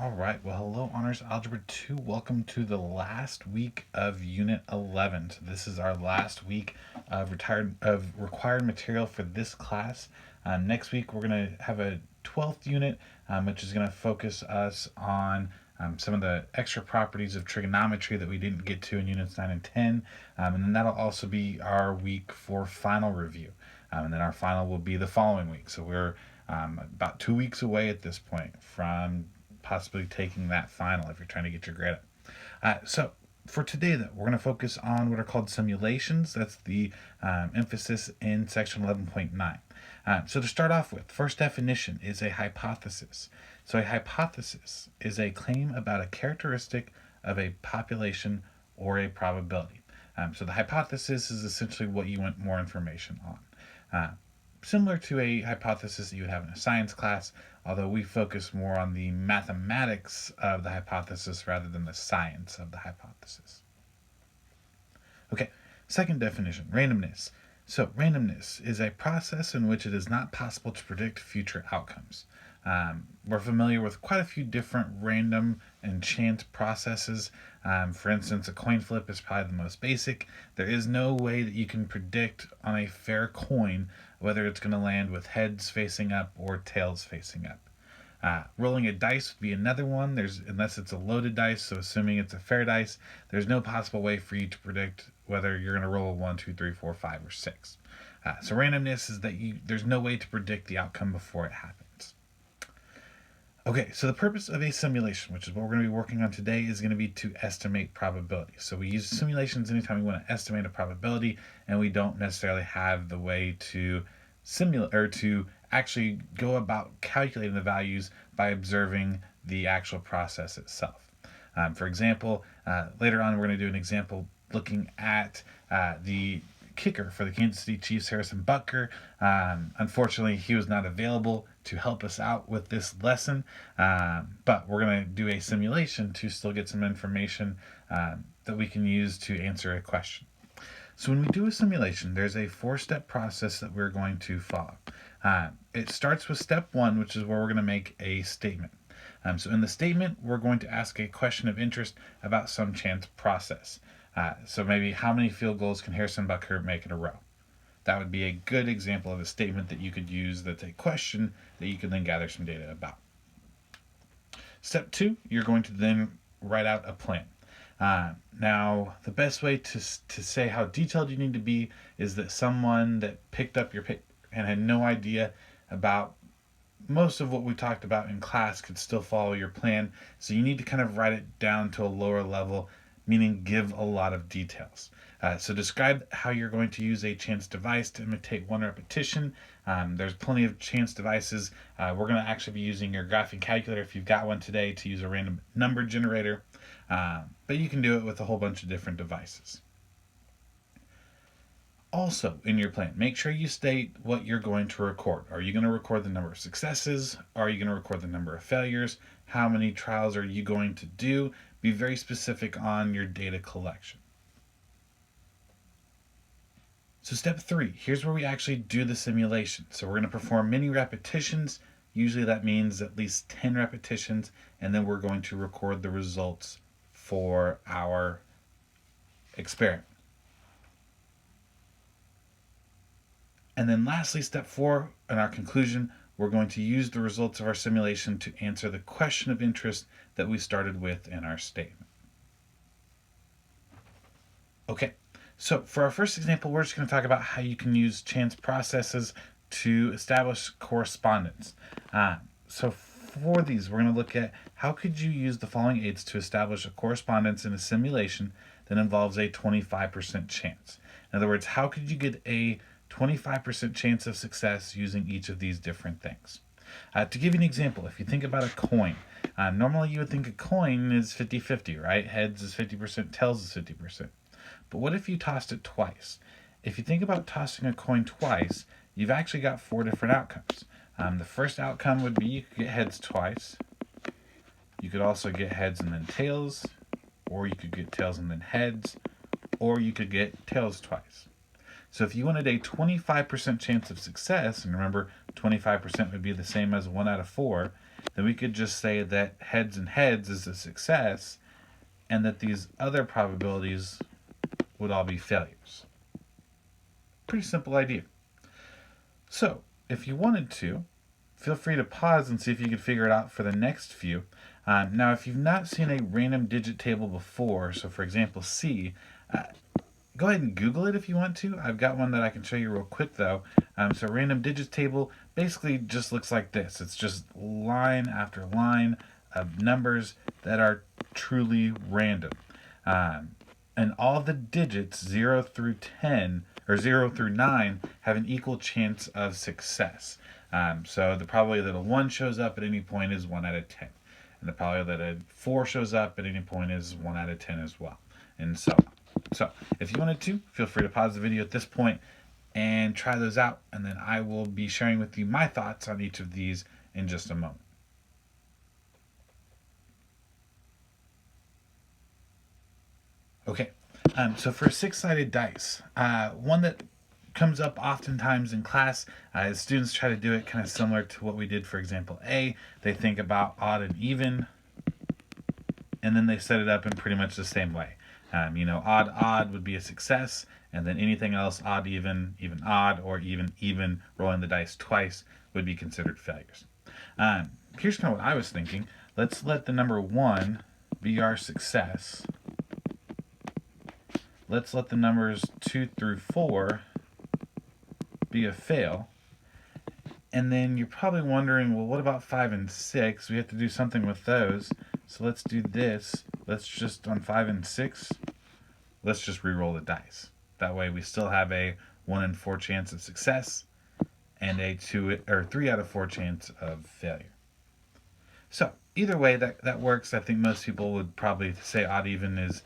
All right. Well, hello, Honors Algebra 2. Welcome to the last week of Unit 11. So this is our last week of required material for this class. Next week, we're going to have a 12th unit, which is going to focus us on some of the extra properties of trigonometry that we didn't get to in Units 9 and 10. And then that'll also be our week for final review. And then our final will be the following week. So we're about 2 weeks away at this point from possibly taking that final if you're trying to get your grade up. So for today, though, we're going to focus on what are called simulations. That's the emphasis in section 11.9. So to start off with, first definition is a hypothesis. So a hypothesis is a claim about a characteristic of a population or a probability. So the hypothesis is essentially what you want more information on. Similar to a hypothesis that you would have in a science class, although we focus more on the mathematics of the hypothesis rather than the science of the hypothesis. Okay, second definition, randomness. So randomness is a process in which it is not possible to predict future outcomes. We're familiar with quite a few different random and chance processes. For instance, a coin flip is probably the most basic. There is no way that you can predict on a fair coin whether it's going to land with heads facing up or tails facing up. Rolling a dice would be another one. Unless it's a loaded dice, so assuming it's a fair dice, there's no possible way for you to predict whether you're going to roll a 1, 2, 3, 4, 5, or 6. So randomness is that there's no way to predict the outcome before it happens. Okay, so the purpose of a simulation, which is what we're going to be working on today, is going to be to estimate probability. So we use simulations anytime we want to estimate a probability, and we don't necessarily have the way to simulate or to actually go about calculating the values by observing the actual process itself. For example, later on we're going to do an example looking at the kicker for the Kansas City Chiefs, Harrison Butker. Unfortunately, he was not available to help us out with this lesson, but we're going to do a simulation to still get some information that we can use to answer a question. So when we do a simulation, there's a 4-step process that we're going to follow. It starts with step 1, which is where we're going to make a statement. So in the statement, we're going to ask a question of interest about some chance process. So maybe how many field goals can Harrison Butker make in a row? That would be a good example of a statement that you could use that's a question that you can then gather some data about. Step 2, you're going to then write out a plan. Now, the best way to say how detailed you need to be is that someone that picked up your paper and had no idea about most of what we talked about in class could still follow your plan. So you need to kind of write it down to a lower level, meaning give a lot of details. So describe how you're going to use a chance device to imitate one repetition. There's plenty of chance devices. We're going to actually be using your graphing calculator if you've got one today to use a random number generator. But you can do it with a whole bunch of different devices. Also, in your plan, make sure you state what you're going to record. Are you going to record the number of successes? Are you going to record the number of failures? How many trials are you going to do? Be very specific on your data collection. So step 3, here's where we actually do the simulation. So we're going to perform many repetitions. Usually that means at least 10 repetitions, and then we're going to record the results for our experiment. And then lastly, step 4, in our conclusion, we're going to use the results of our simulation to answer the question of interest that we started with in our statement. Okay, so for our first example, we're just going to talk about how you can use chance processes to establish correspondence. So for these, we're going to look at how could you use the following aids to establish a correspondence in a simulation that involves a 25% chance. In other words, how could you get a 25% chance of success using each of these different things? To give you an example, if you think about a coin, normally you would think a coin is 50-50, right? Heads is 50%, tails is 50%. But what if you tossed it twice? If you think about tossing a coin twice, you've actually got 4 different outcomes. The first outcome would be you could get heads twice. You could also get heads and then tails, or you could get tails and then heads, or you could get tails twice. So if you wanted a 25% chance of success, and remember 25% would be the same as 1 out of 4, then we could just say that heads and heads is a success, and that these other probabilities would all be failures. Pretty simple idea. So, if you wanted to, feel free to pause and see if you could figure it out for the next few. Now, if you've not seen a random digit table before, so for example C, go ahead and Google it if you want to. I've got one that I can show you real quick though. So random digits table basically just looks like this. It's just line after line of numbers that are truly random. And all the digits 0 through 10 or 0 through 9 have an equal chance of success. So the probability that a 1 shows up at any point is 1 out of 10. And the probability that a 4 shows up at any point is 1 out of 10 as well. And so on. So if you wanted to, feel free to pause the video at this point and try those out. And then I will be sharing with you my thoughts on each of these in just a moment. Okay, so for a six-sided dice, one that comes up oftentimes in class, as students try to do it kind of similar to what we did for example A. They think about odd and even, and then they set it up in pretty much the same way. Odd would be a success, and then anything else, odd, even odd, or even, rolling the dice twice would be considered failures. Here's kind of what I was thinking. Let's let the number 1 be our success. Let's let the numbers 2 through 4 be a fail. And then you're probably wondering, well, what about 5 and 6? We have to do something with those. So let's do this. Let's just, on 5 and 6, let's just re-roll the dice. That way we still have a 1 in 4 chance of success and a 3 out of 4 chance of failure. So either way, that works. I think most people would probably say odd even is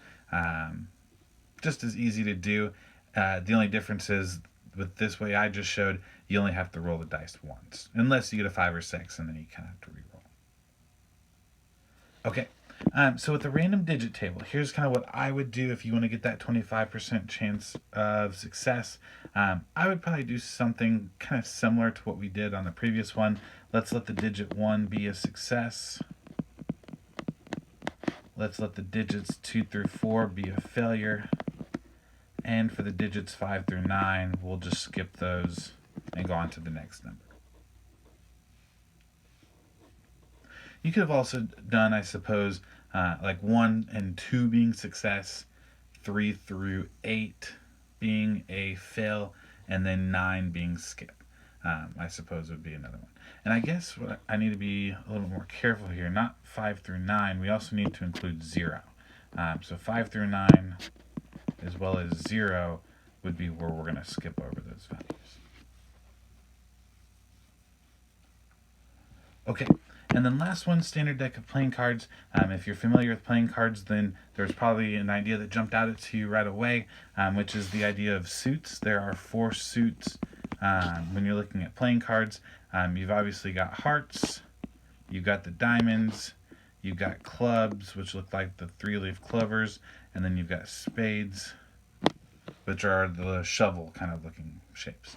just as easy to do. The only difference is with this way I just showed, you only have to roll the dice once, unless you get a 5 or 6, and then you kind of have to re-roll. Okay, so with the random digit table, here's kind of what I would do if you want to get that 25% chance of success. I would probably do something kind of similar to what we did on the previous one. Let's let the digit 1 be a success. Let's let the digits 2 through 4 be a failure. And for the digits 5 through 9, we'll just skip those and go on to the next number. You could have also done, I suppose, like 1 and 2 being success, 3 through 8 being a fail, and then 9 being skip. I suppose would be another one. And I guess what I need to be a little more careful here, not 5 through 9, we also need to include 0. So 5 through 9 as well as 0 would be where we're going to skip over those values. Okay, and then last one, standard deck of playing cards. If you're familiar with playing cards, then there's probably an idea that jumped out at you right away, which is the idea of suits. There are 4 suits when you're looking at playing cards. You've obviously got hearts, you've got the diamonds, you've got clubs, which look like the 3-leaf clovers, and then you've got spades, which are the shovel kind of looking shapes.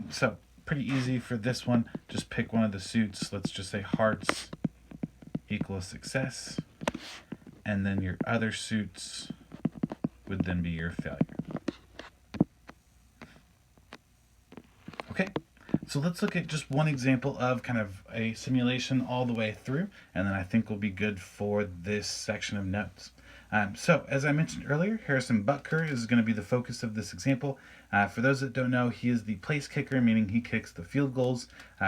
So pretty easy for this one. Just pick one of the suits. Let's just say hearts equals success, and then your other suits would then be your failure. Okay, so let's look at just one example of kind of a simulation all the way through, and then I think we'll be good for this section of notes. So, as I mentioned earlier, Harrison Butker is going to be the focus of this example. For those that don't know, he is the place kicker, meaning he kicks the field goals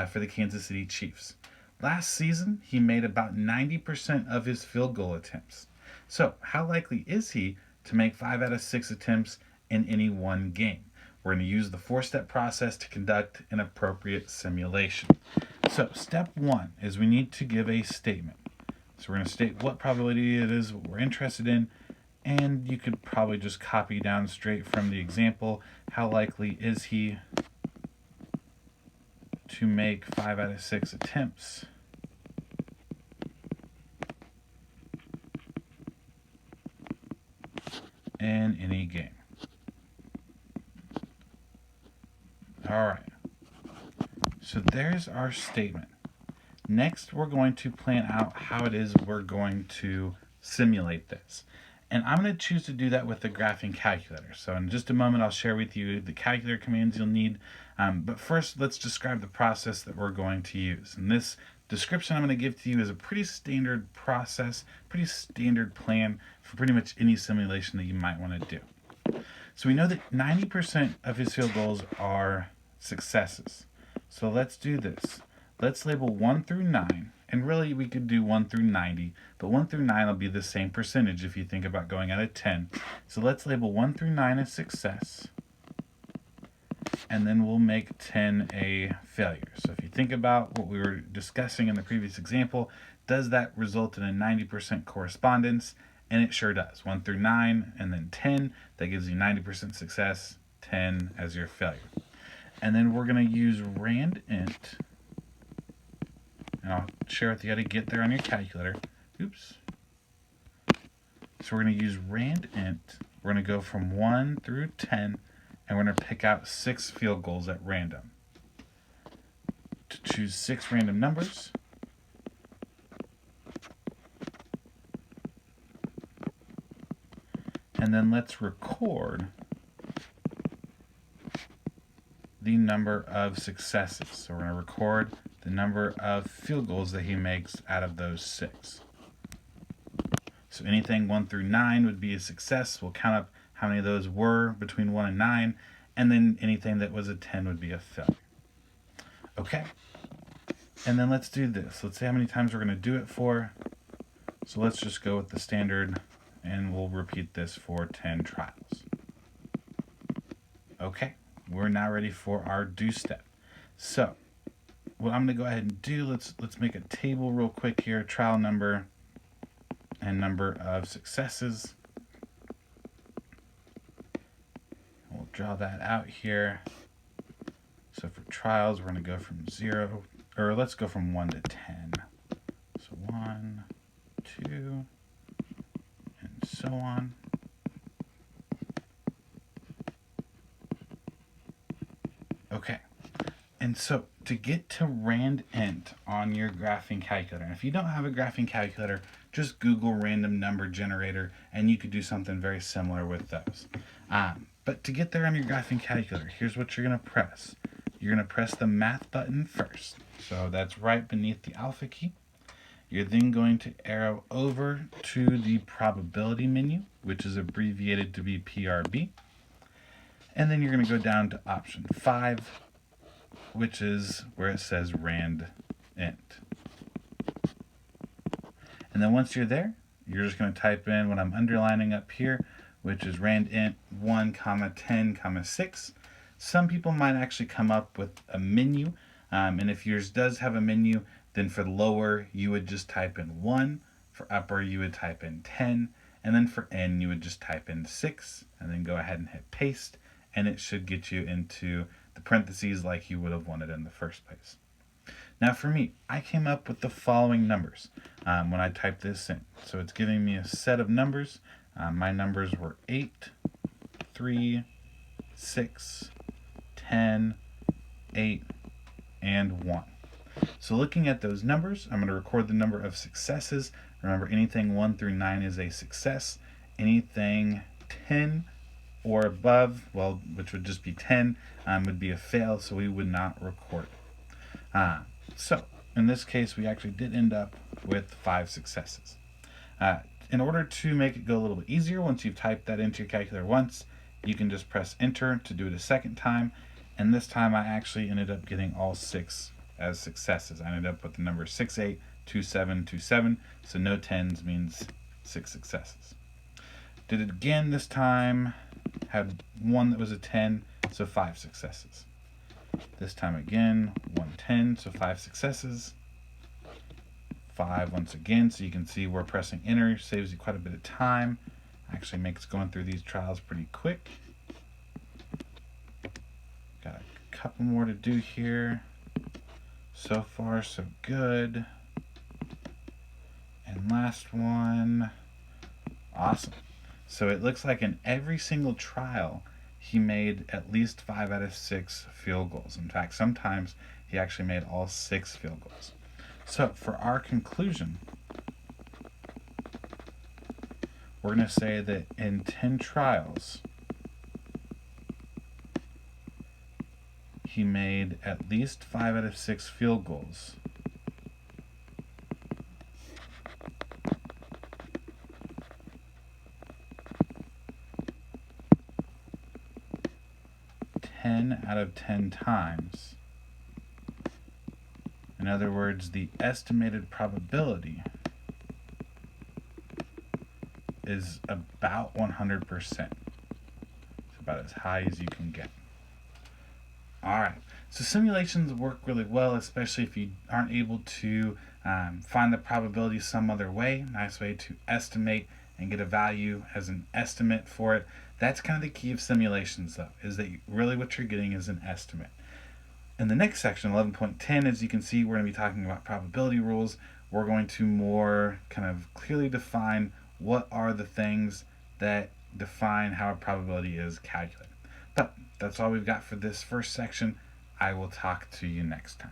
for the Kansas City Chiefs. Last season, he made about 90% of his field goal attempts. So, how likely is he to make 5 out of 6 attempts in any one game? We're going to use the 4-step process to conduct an appropriate simulation. So, step 1 is we need to give a statement. So we're going to state what probability it is, what we're interested in, and you could probably just copy down straight from the example. How likely is he to make 5 out of 6 attempts in any game? All right. So there's our statement. Next, we're going to plan out how it is we're going to simulate this. And I'm going to choose to do that with the graphing calculator. So in just a moment, I'll share with you the calculator commands you'll need. But first, let's describe the process that we're going to use. And this description I'm going to give to you is a pretty standard process, pretty standard plan for pretty much any simulation that you might want to do. So we know that 90% of his field goals are successes. So let's do this. Let's label 1 through 9. And really, we could do 1 through 90, but 1 through 9 will be the same percentage if you think about going out of 10. So let's label 1 through 9 as success, and then we'll make 10 a failure. So if you think about what we were discussing in the previous example, does that result in a 90% correspondence? And it sure does. 1 through 9, and then 10, that gives you 90% success, 10 as your failure. And then we're going to use randint. And I'll share with you how to get there on your calculator. Oops. So we're going to use randint. We're going to go from 1 through 10, and we're going to pick out 6 field goals at random. To choose 6 random numbers, and then let's record the number of successes. So we're going to record the number of field goals that he makes out of those 6. So anything 1 through 9 would be a success. We'll count up how many of those were between 1 and 9, and then anything that was a 10 would be a failure. Okay, and then let's do this. Let's see how many times we're going to do it for. So let's just go with the standard, and we'll repeat this for 10 trials. Okay, we're now ready for our do step. So what I'm going to go ahead and do, let's make a table real quick here. Trial number and number of successes. We'll draw that out here. So for trials, we're going to go from 0, or let's go from 1 to 10. So 1, 2, and so on. Okay. And so to get to randint on your graphing calculator, and if you don't have a graphing calculator, just Google random number generator, and you could do something very similar with those. But to get there on your graphing calculator, here's what you're going to press. You're going to press the math button first. So that's right beneath the alpha key. You're then going to arrow over to the probability menu, which is abbreviated to be PRB. And then you're going to go down to option 5, which is where it says randint. And then once you're there, you're just going to type in what I'm underlining up here, which is randint 1, 10, 6. Some people might actually come up with a menu, and if yours does have a menu, then for lower, you would just type in 1. For upper, you would type in 10. And then for n, you would just type in 6, and then go ahead and hit paste, and it should get you into the parentheses like you would have wanted in the first place. Now for me, I came up with the following numbers when I typed this in. So it's giving me a set of numbers. My numbers were 8, 3, 6, 10, 8, and 1. So looking at those numbers, I'm going to record the number of successes. Remember, anything 1 through 9 is a success. Anything 10 or above, well, which would just be 10, would be a fail, so we would not record. So in this case, we actually did end up with 5 successes. In order to make it go a little bit easier, once you've typed that into your calculator once, you can just press enter to do it a second time. And this time I actually ended up getting all 6 as successes. I ended up with the number 682727, so no 10s means 6 successes. Did it again this time, had 1 that was a 10, so 5 successes. This time again, 1 10, so 5 successes. 5 once again, so you can see we're pressing enter, saves you quite a bit of time. Actually makes going through these trials pretty quick. Got a couple more to do here. So far, so good. And last one. Awesome. So it looks like in every single trial, he made at least 5 out of 6 field goals. In fact, sometimes he actually made all 6 field goals. So for our conclusion, we're going to say that in 10 trials, he made at least 5 out of 6 field goals. Out of 10 times. In other words, the estimated probability is about 100%. It's about as high as you can get. Alright, so simulations work really well, especially if you aren't able to find the probability some other way. Nice way to estimate and get a value as an estimate for it. That's kind of the key of simulations, though, is that really what you're getting is an estimate. In the next section, 11.10, as you can see, we're going to be talking about probability rules. We're going to more kind of clearly define what are the things that define how a probability is calculated. But that's all we've got for this first section. I will talk to you next time.